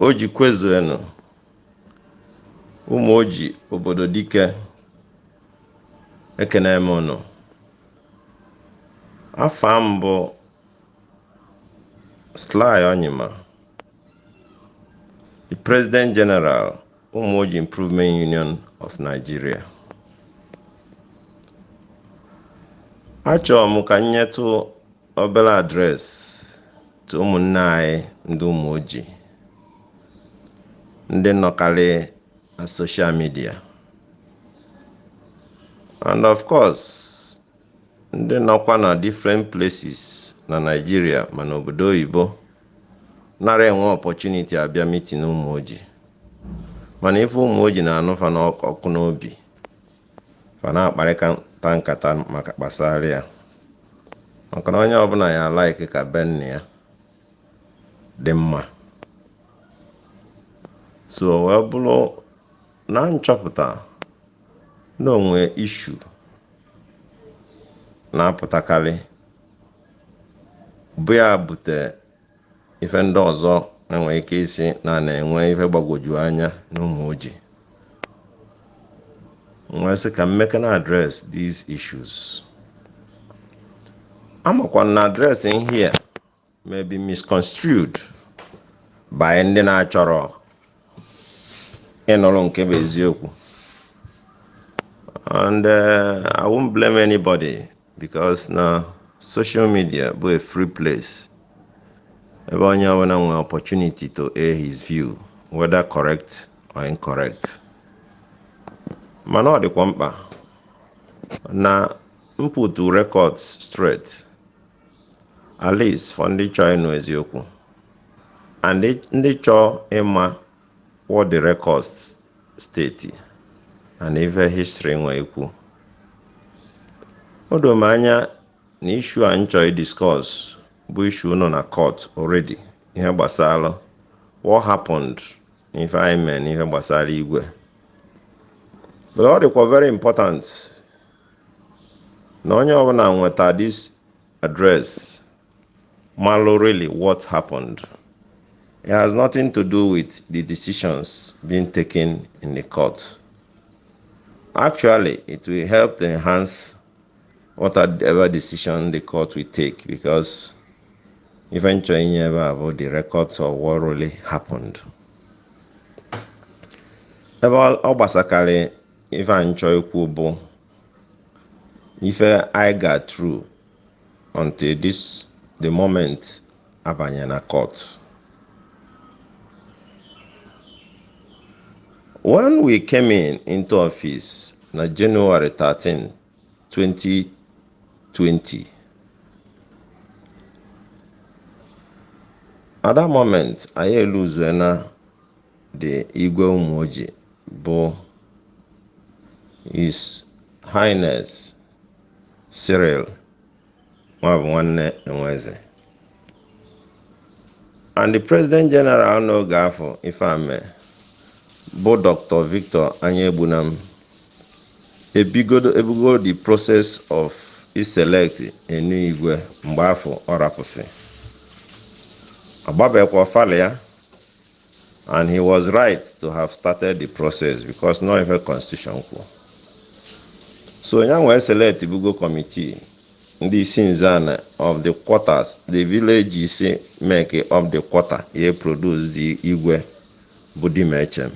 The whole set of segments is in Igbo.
ojikwezuenu Umuoji obodo dike ekene m unu. Afa m bụ Silas Onyima, the President General Umuoji Improvement Union of Nigeria. Achọrọ m ka nyetụ obere adreesị to ụmụnne anyị ndị Umuoji ndị nọkarị na social media, and of course ndị nọkwa na different places na Nigeria ma n'obodo oyibo nara enwe opportunity abịa meeting Umuoji, mana ife Umuoji na-anụfa n'ọkụ n'obi fa na-akparịta nkata maka gbasara ya, maka na onye ọbụla ya like ka be nne ya dị mma. So wee bụrụ na nchọpụta na onwe issue na-apụtakarị bụ ya bute ife ndị ọzọ enwe ike isi na-enwe ife gbagwoju anya na Umuoji. Wee sị ka mmeke na address these issues. Amakwa na address in here may be misconstrued by ndị na-achọrọ ịnụrụ nke bụ eziokwu. And I won't blame anybody because na social media bụ a free place. Ebe onye ọbụla nwe opportunity to air his view, whether correct or incorrect. Mana ọ dịkwa mkpa na mputu records straight, at least for ndị chọọ ịnụ eziokwu and ndị chọọ ịma what the records state and even history nwe ikwu. O doo m anya na issue a nchọ discuss bụ issue nọ na court already, ihe gbasara what happened n'ife anyị mee n'ife gbasara Igwe. But ọ dịkwa very important na onye ọbụla nweta this address malụ really what happened. It has nothing to do with the decisions being taken in the court. Actually, it will help to enhance whatever decision the court will take, because eventually you never have the records of what really happened. About Obasakari, if I enjoy Kubo, if I got through until the moment Abanyana court. When we came into office on January 13, 2020, at that moment, I lose the Igwe Umuoji, but His Highness Cyril Nwanne Enweze. And the President General no gafo, if I may, both Dr. Victor Anyebunam, ebugo the process of select a new Igwe Mbafo Orapusi. Ababekwa Falia, and he was right to have started the process because no even constitution. So young we select the Bugo committee, the Sinzana of the quarters, the village say make of the quarter, he produce the Igwe Budi Merchant.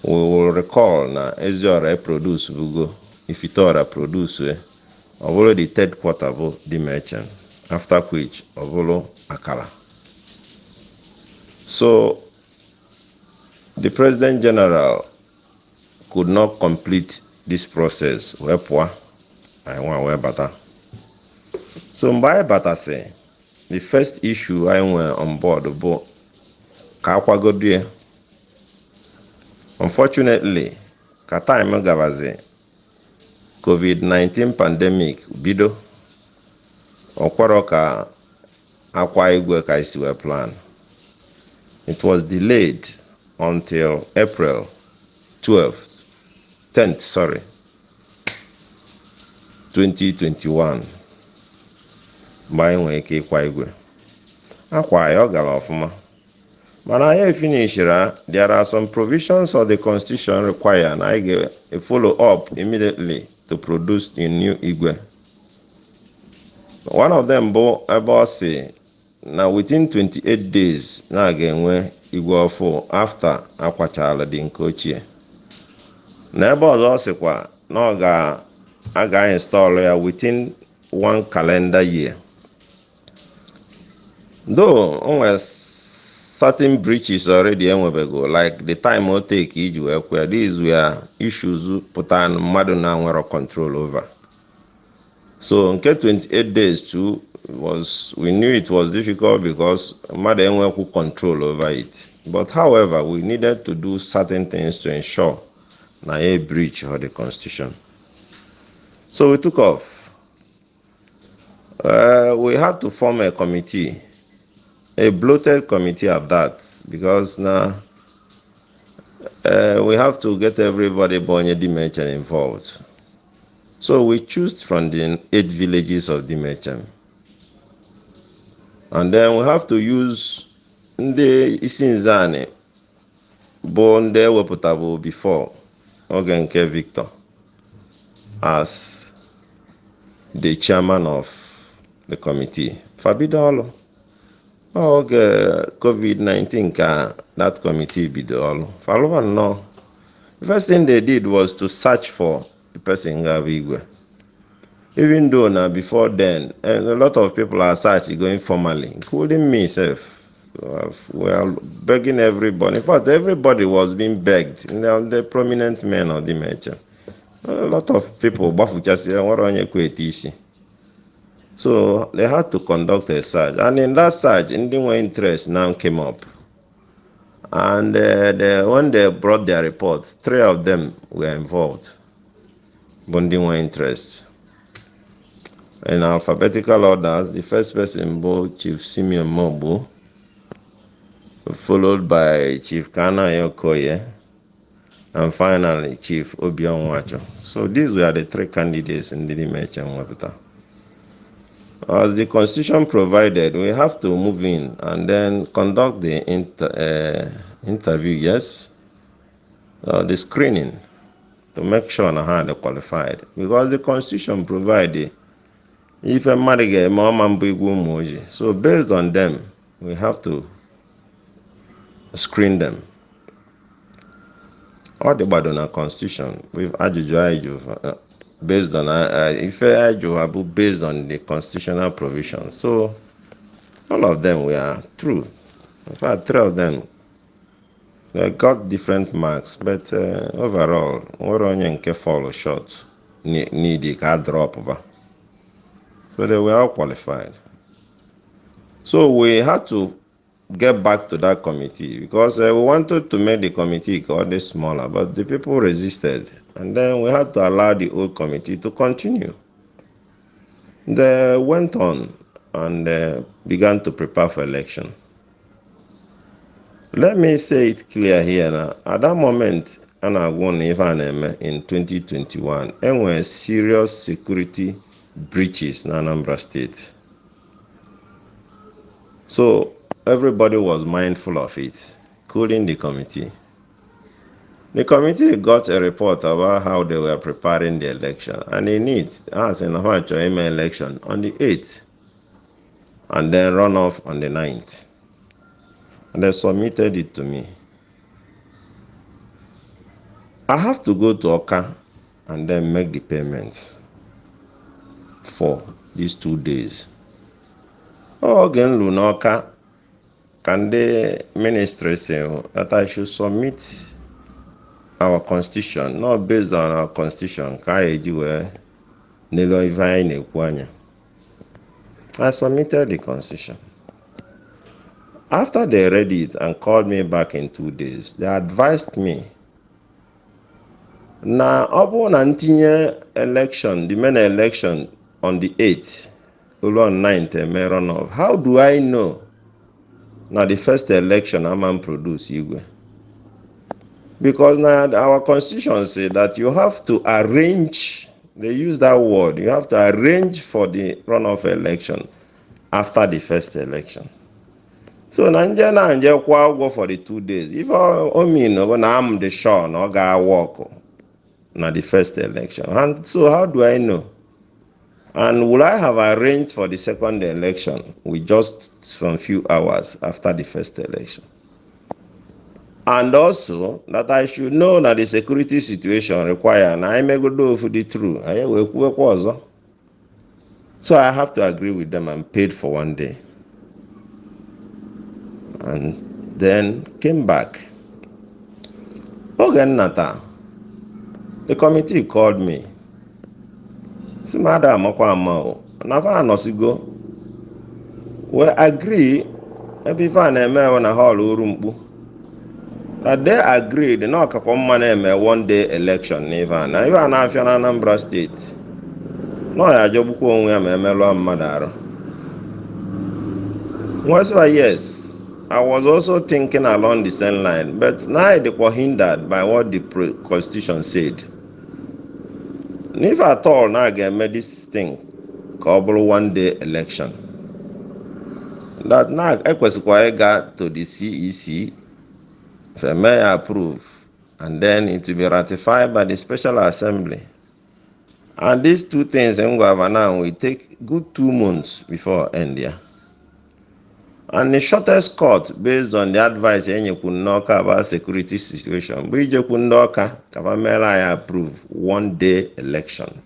We will recall na Eziora produce Bugo, if it or produce Ovolo the third quarter of the merchant, after which Ovolo Akala. So the President General could not complete this process. Wepwa, I want where better. So by better say, the first issue I went on board the boat, Kakwagodie. Unfortunately, Kata Imagabaze, COVID-19 pandemic bido, Okwaroka Akwa Igwe Kaisiwe plan. It was delayed until April 10th, 2021. mgbe anyị nwere ike ịkwa igwe akwa ya ọ gara ọfụma mana anyị finishira. There are some provisions of the constitution require and I get a follow up immediately to produce a new igwe. One of them bụ ebe ọ sị na within 28 days na ga-enwe igwe ọfụ after akwachala dị nke ochie. Na ebe ọzọ ọ sịkwa na ọ ga install ya within 1 calendar year. Though onwe certain breaches already enwebego like the time o take iji wee kwea. These were issues pụta mmadụ na nwere control over. So nke 28 days too we knew it was difficult because mmadụ enwekwu control over it. But however, we needed to do certain things to ensure na a breach of the constitution. So we took off. We had to form a committee, a bloated committee at that, because now we have to get everybody Bonye Dimechem involved. So we choose from the 8 villages of Dimechem. And then we have to use the Isinzane, born there weputable before Ogenke Victor as the chairman of the committee. Fabidolo. COVID-19 that committee bidolo. Follow no. The first thing they did was to search for the person Igwe. Even though now before then, a lot of people are searching going formally, including myself. We are begging everybody. In fact, everybody was being begged. The prominent men of the nature. A lot of people, so they had to conduct a search. And in that search, Indian interest now came up. And when they brought their reports, 3 of them were involved. Bonding interest. In alphabetical orders, the first person was Chief Simeon Mobu, followed by Chief Kana Yokoye, and finally Chief Obion Wacho. So these were the 3 candidates in the Dimechem Wapita. As the constitution provided, we have to move in and then conduct the interview, yes, the screening to make sure how they qualified. Because the constitution provided if a man get more Igwe Umuoji. So based on them, we have to screen them. All the Badona constitution with Ajuju based on if Ajuju based on the constitutional provisions. So all of them were true. In fact, 3 of them they got different marks, but overall, we're only fall short. Need the card drop over. So they were all qualified. So we had to get back to that committee because we wanted to make the committee smaller, but the people resisted. And then we had to allow the old committee to continue. They went on and began to prepare for election. Let me say it clear here now. At that moment, in 2021, there were serious security breaches in Anambra State. So everybody was mindful of it, including the committee. The committee got a report about how they were preparing the election, and in it, as in the election on the 8th, and then runoff on the 9th. And they submitted it to me. I have to go to Oka and then make the payments for these 2 days. Again, Lunoka, can the ministry say that I should submit our constitution, not based on our constitution? I submitted the constitution. After they read it and called me back in 2 days, they advised me. Now, upon Antinye election, the main election on the 8th, on 9th, runoff. How do I know? Now, the first election I'm produce Igwe. Because now our constitution says that you have to arrange, they use that word, you have to arrange for the runoff election after the first election. So Nanje kwa for the 2 days. If I mean when I'm the sure no ga work na the first election. And so how do I know? And would I have arranged for the second election with just some few hours after the first election? And also that I should know that the security situation require and I may go do for the true. So I have to agree with them and paid for 1 day. And then came back. Again, Nata, the committee called me. See, Madam Mokwamo, Nafa Nosigo. We agree, maybe if I name when a hall urumbu. That they agreed, no kakomane 1 day election, even. Now, even if you're in Anambra State, no, I job only a melo madaro. Yes, I was also thinking along the same line, but now they were hindered by what the Constitution said. If at all, now I get made this thing, called 1 day election. That now I got to the CEC, if I may approve, and then it will be ratified by the Special Assembly. And these two things in Governor will take good 2 months before India. And the shortest cut based on the advice you could knock about security situation, we just could knock I approve 1 day election.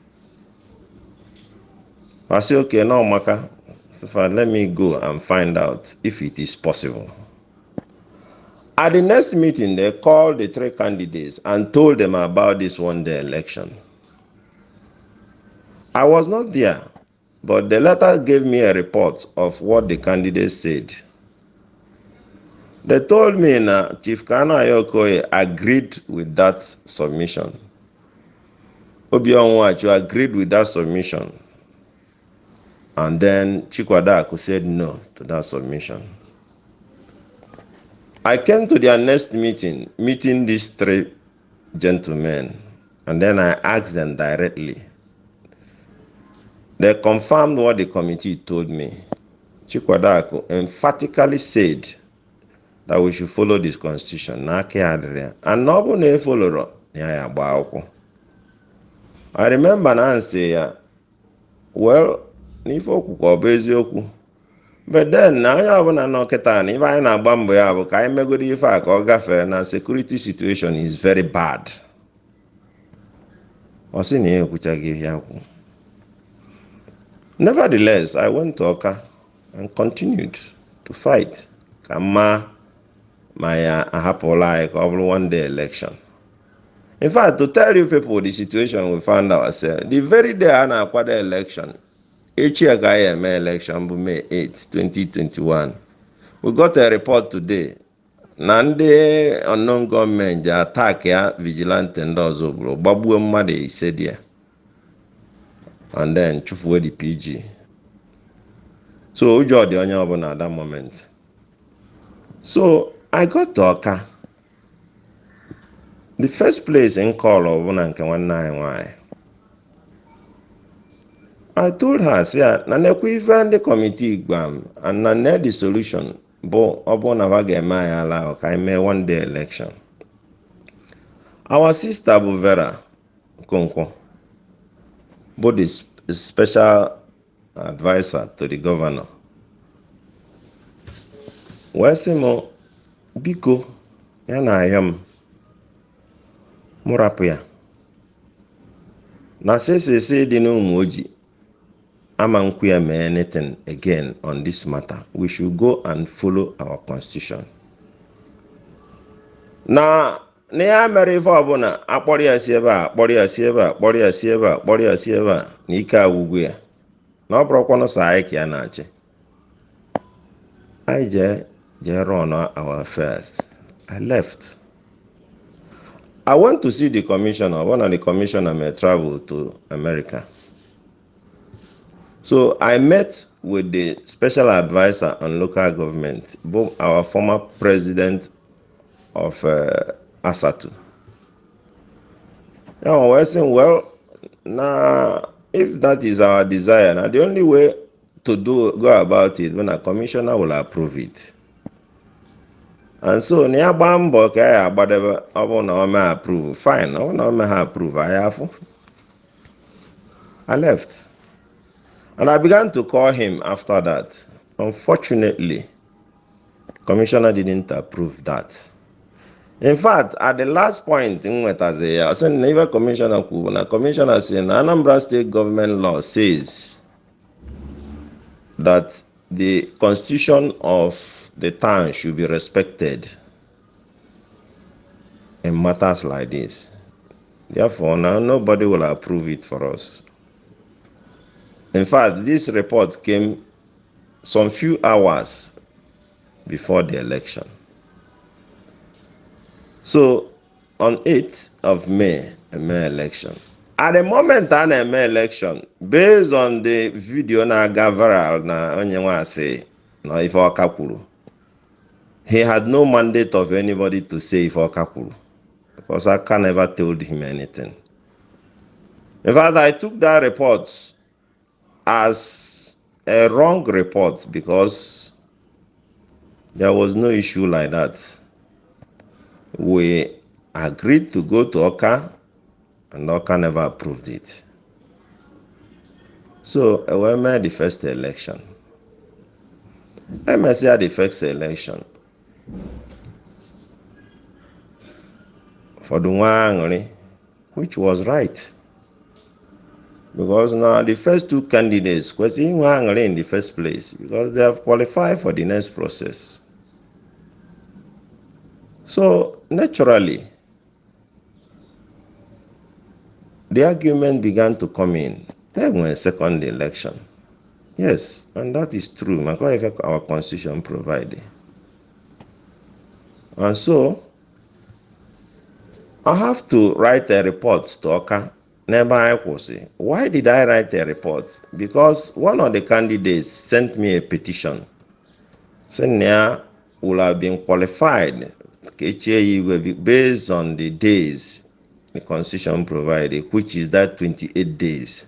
I say okay, no Maka, so let me go and find out if it is possible. At the next meeting, they called the 3 candidates and told them about this 1 day election. I was not there, but the letter gave me a report of what the candidates said. They told me that Chief Kana Ayokoye agreed with that submission. Obianwachu agreed with that submission. And then Chikwadaku said no to that submission. I came to their next meeting these 3 gentlemen, and then I asked them directly. They confirmed what the committee told me. Chikwadaku emphatically said that we should follow this constitution. And nobody follow. I remember Nancy, well, but then now you have no ketan. If I na bambo ya bu kai megodi ife a ka ọ gafee na security situation is very bad. Nevertheless, I went to Oka and continued to fight. Kama my ahapola over 1 day election. In fact, to tell you people the situation we found ourselves, the very day I acquired the election, HIMA election, May 8, 2021, we got a report today. Nande unknown government attack ya vigilante ndozobro babu mmade said there. And then chufuwe the PG. So ujo the onye obuna at that moment. So I got to Oka. The first place in call of why. I told her, say, we found the committee exam and na the solution. But I may 1 day election. Our sister Buvera Konko, both is special advisor to the governor. Wesimo Biko Yana Yam Murapia. Na say the no Umuoji. Amankuya may anything again on this matter. We should go and follow our constitution. Now, near Mary Fabona, Aporia Sieva, Nika Wuguya. No brokono saiki anache. I run our affairs. I left. I went to see the commissioner. One of the commissioner may travel to America. So I met with the special advisor on local government, both our former president of Asatu. Now we're saying, well, now if that is our desire, now the only way to go about it when a commissioner will approve it. And so near Bambo, whatever I want to approve, fine. I want to approve. I left. And I began to call him after that. Unfortunately, commissioner didn't approve that. In fact, at the last point in Wetazeya, I said, never commissioner Kubuna, commissioner saying Anambra State government law says that the constitution of the town should be respected in matters like this. Therefore, now nobody will approve it for us. In fact, this report came some few hours before the election. So, on 8th of May, a May election. At the moment of the May election, based on the video na viral na onye say na ife ọkakwuru, he had no mandate of anybody to say ife ọkakwuru because Aka never told him anything. In fact, I took that report as a wrong report because there was no issue like that. We agreed to go to Oka, and Oka never approved it. So we made the first election. MSC had the first election. For the one, which was right. Because now the first two candidates was in the first place because they have qualified for the next process. So naturally, the argument began to come in. Then went second election. Yes, and that is true. Our constitution provided. And so I have to write a report to Oka. Why did I write a report? Because one of the candidates sent me a petition saying will have been qualified based on the days the constitution provided, which is that 28 days.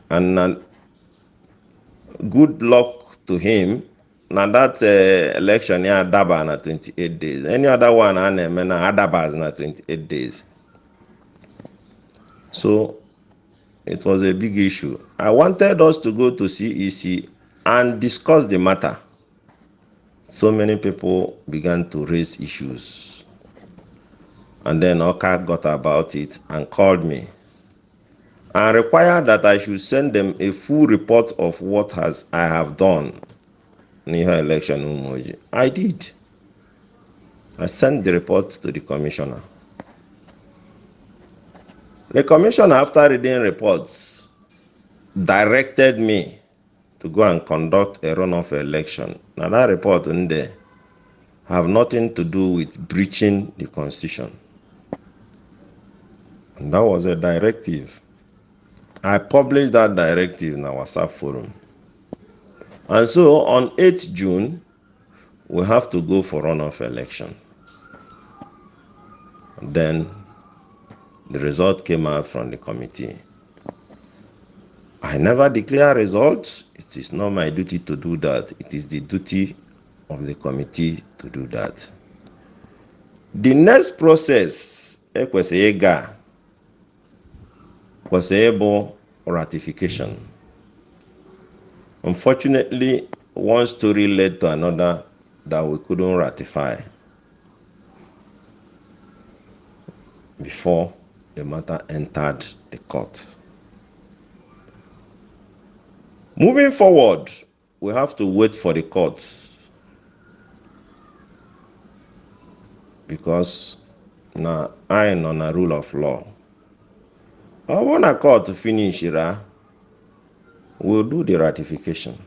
And good luck to him. Now that election here Adaba na 28 days. Any other one Adaba na 28 days. So it was a big issue. I wanted us to go to CEC and discuss the matter. So many people began to raise issues. And then Oka got about it and called me and required that I should send them a full report of what I have done in her election Umuoji. I did. I sent the report to the commissioner. The commissioner, after reading reports, directed me to go and conduct a runoff election. Now that report in there have nothing to do with breaching the constitution. And that was a directive. I published that directive in our WhatsApp forum. And so on 8th June, we have to go for runoff election. And then the result came out from the committee. I never declare results. It is not my duty to do that. It is the duty of the committee to do that. The next process was ratification. Unfortunately, one story led to another that we couldn't ratify before the matter entered the court. Moving forward, we have to wait for the court because now I am on a rule of law. I want a court to finish it. We'll do the ratification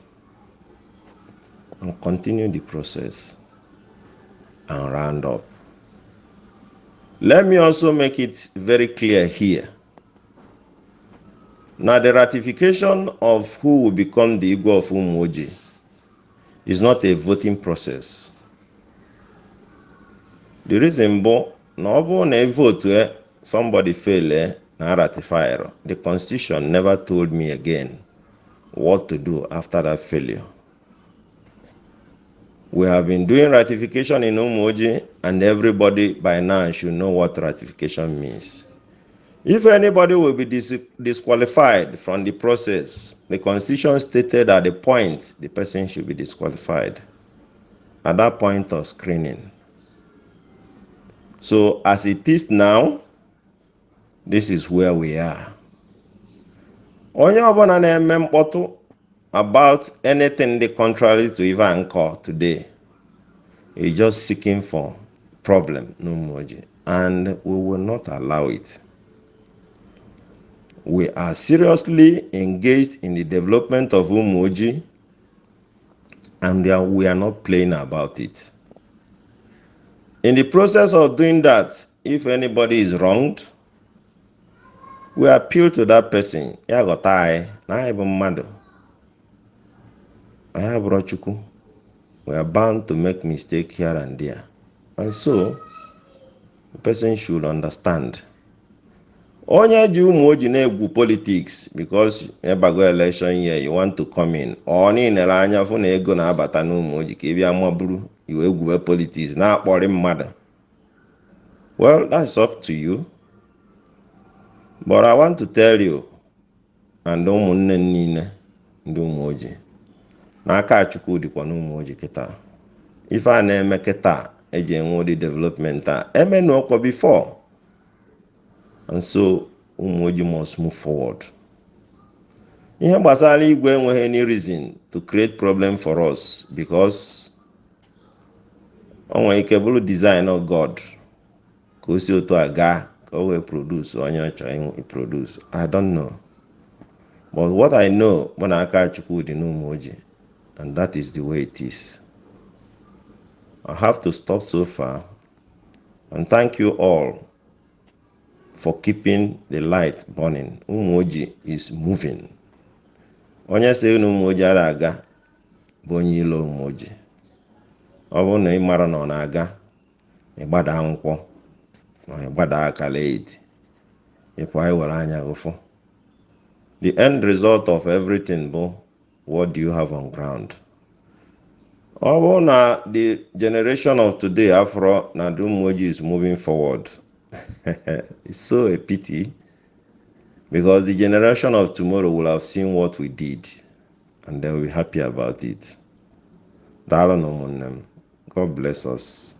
and continue the process and round up. Let me also make it very clear here. Now, the ratification of who will become the Igwe of Umuoji is not a voting process. The reason na vote somebody fail na ratify. The constitution never told me again what to do after that failure. We have been doing ratification in Umuoji, and everybody by now should know what ratification means. If anybody will be disqualified from the process, the Constitution stated at the point the person should be disqualified, at that point of screening. So as it is now, this is where we are. Onye ọbụla na-eme mkpọtụ about anything the contrary to even call today is just seeking for problem no Umuoji, and we will not allow it. We are seriously engaged in the development of Umuoji, and we are not playing about it. In the process of doing that, if anybody is wronged, we appeal to that person. Ya ghọta anyị na anyị bụ mmadụ. Anyị abụrụ Chukwu. We are bound to make mistake here and there. And so, the person should understand. Onye ji Umuoji na-egwu politics because ebago election year, you want to come in. Ọ niile anya fụ na ego na-abata n'Umuoji ka ị bịa maburu iwe egwuwe politics na-akpọrị mmadụ. Well, that's up to you. But I want to tell you, and ụmụnne niile ndị Umuoji, na aka Chukwu dịkwa n'Umuoji kịta. Ife a na-eme kịta eji enwe ụdị development a eme n'ọkwa before. And so Umuoji must move forward. Ihe gbasara Igwe enweghị any reason to create problem for us, because o nwere ike bụrụ design of God ka o si otu aga ka o wee produce onye ọ chọrọ produce. I don't know. But what I know bụ na aka Chukwu dị n'Umuoji, and that is the way it is. I have to stop so far, and thank you all for keeping the light burning. Umuoji is moving. Onye sị na Umuoji ara aga bụ onye ilo Umuoji. Ọ bụrụ na ị mara na ọ na-aga, ịgbada nkwọ na ịgbada akala eti, ịpụ anyị were anya gụfụ. The end result of everything bụ, what do you have on ground? Ọ bụrụ na the generation of today afro na the Umuoji is moving forward, it's so a pity, because the generation of tomorrow will have seen what we did and they will be happy about it. Daalụ na ụmụnne m. God bless us.